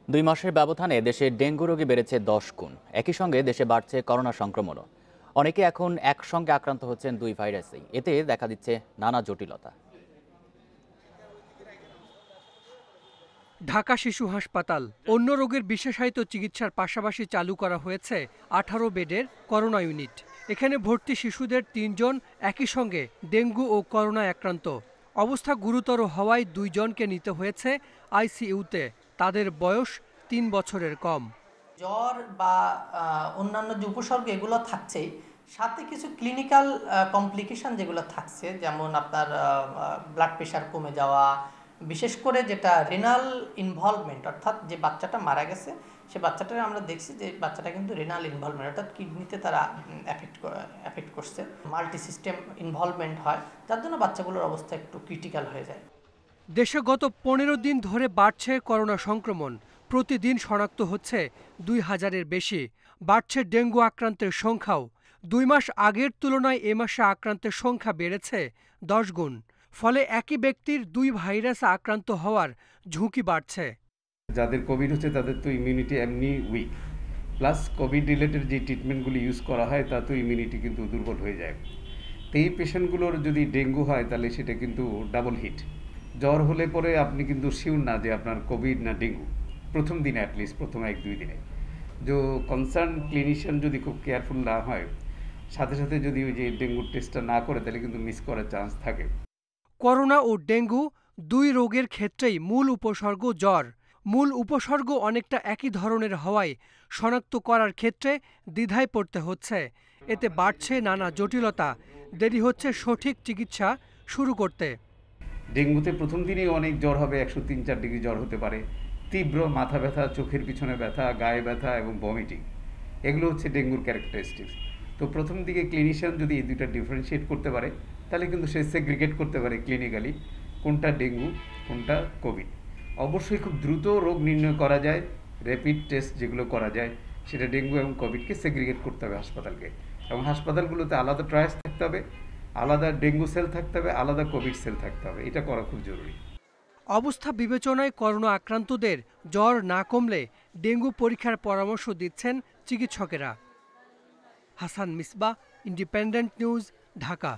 2 মাসের ব্যবধানে দেশে ডেঙ্গু রোগী বেড়েছে 10 গুণ। একই সঙ্গে দেশে বাড়ছে করোনা সংক্রমণও। অনেকে এখন একসঙ্গে আক্রান্ত হচ্ছেন 2 ভাইরাসেই। এতে দেখা দিচ্ছে নানা জটিলতা। ঢাকা শিশু হাসপাতাল অন্য রোগের বিশেষায়িত চিকিৎসার পাশাপাশি চালু করা হয়েছে 18 বেডের করোনা ইউনিট। এখানে ভর্তি শিশুদের 3 জন একই সঙ্গে ডেঙ্গু ও করোনায় আক্রান্ত। অবস্থা গুরুতর হওয়ায় 2 জনকে নিতে হয়েছে আইসিইউতে। তাদের বয়স 3 বছরের কম। জ্বর বা অন্যান্য যে উপসর্গ এগুলো থাকছেই, সাথে কিছু ক্লিনিক্যাল কমপ্লিকেশন যেগুলো থাকছে, যেমন আপনার ব্লাড প্রেশার কমে যাওয়া, বিশেষ করে যেটা রেনাল ইনভলভমেন্ট, অর্থাৎ যে বাচ্চাটা মারা গেছে সে বাচ্চাটার আমরা দেখছি যে বাচ্চাটা কিন্তু রেনাল ইনভলভমেন্ট অর্থাৎ কিডনিতে তারা এফেক্ট করছে, মাল্টি সিস্টেম ইনভলভমেন্ট হয়, যার জন্য বাচ্চাগুলোর অবস্থা একটু ক্রিটিক্যাল হয়ে যায়। দেশে গত 15 দিন ধরে বাড়ছে করোনা সংক্রমণ। প্রতিদিন শনাক্ত হচ্ছে 2000-এর বেশি। বাড়ছে ডেঙ্গু আক্রান্তের সংখ্যাও। 2 মাস আগের তুলনায় এ মাসে আক্রান্তের সংখ্যা বেড়েছে 10 গুণ। ফলে একই ব্যক্তির 2 ভাইরাসে আক্রান্ত হওয়ার ঝুঁকি বাড়ছে। যাদের কোভিড হচ্ছে তাদের তো ইমিউনিটি এমনি উইক, প্লাস কোভিড রিলেটেড যে ট্রিটমেন্টগুলি ইউজ করা হয় তা তো ইমিউনিটি কিন্তু দুর্বল হয়ে যায়। তো এই পেশেন্টগুলোর যদি ডেঙ্গু হয় তাহলে সেটা কিন্তু ডাবল হিট। জ্বর হলে পরে আপনি কিন্তু শিওর না যে আপনার কোভিড না ডেঙ্গু প্রথম দিনে, অ্যাটলিস্ট প্রথম 1-2 দিনে। যে কনসার্ন ক্লিনিশিয়ান যদি খুব কেয়ারফুল না হয়, সাথে সাথে যদি ওই যে ডেঙ্গুর টেস্টটা না করে তাহলে কিন্তু মিস করার চান্স থাকে। করোনা ও ডেঙ্গু 2 রোগের ক্ষেত্রেই মূল উপসর্গ জ্বর। মূল উপসর্গ অনেকটা একই ধরনের হওয়ায় শনাক্ত করার ক্ষেত্রে দ্বিধায় পড়তে হচ্ছে। এতে বাড়ছে নানা জটিলতা। দেরি হচ্ছে সঠিক চিকিৎসা শুরু করতে। ডেঙ্গুতে প্রথম দিনেই অনেক জ্বর হবে, 103-4 ডিগ্রি জ্বর হতে পারে। তীব্র মাথা ব্যথা, চোখের পিছনে ব্যথা, গায়ে ব্যথা এবং ভমিটিং, এগুলো হচ্ছে ডেঙ্গুর ক্যারেক্টারিস্টিক্স। তো প্রথম দিকে ক্লিনিশিয়ান যদি এই দুইটা ডিফারেন্সিয়েট করতে পারে তাহলে কিন্তু সে সেগ্রিগেট করতে পারে ক্লিনিক্যালি কোনটা ডেঙ্গু কোনটা কোভিড। অবশ্যই খুব দ্রুত রোগ নির্ণয় করা যায়, র্যাপিড টেস্ট যেগুলো করা যায়, সেটা ডেঙ্গু এবং কোভিডকে সেগ্রিগেট করতে হবে হাসপাতালকে, এবং হাসপাতালগুলোতে আলাদা ট্রায়াস থাকতে হবে, আলাদা ডেঙ্গু সেল থাকতে হবে, আলাদা কোভিড সেল থাকতে হবে। এটা করা খুব জরুরি। অবস্থা বিবেচনায় করোনা আক্রান্তদের জ্বর না কমলে ডেঙ্গু পরীক্ষার পরামর্শ দিচ্ছেন চিকিৎসকেরা। Hasan Misbah, independent news, Dhaka.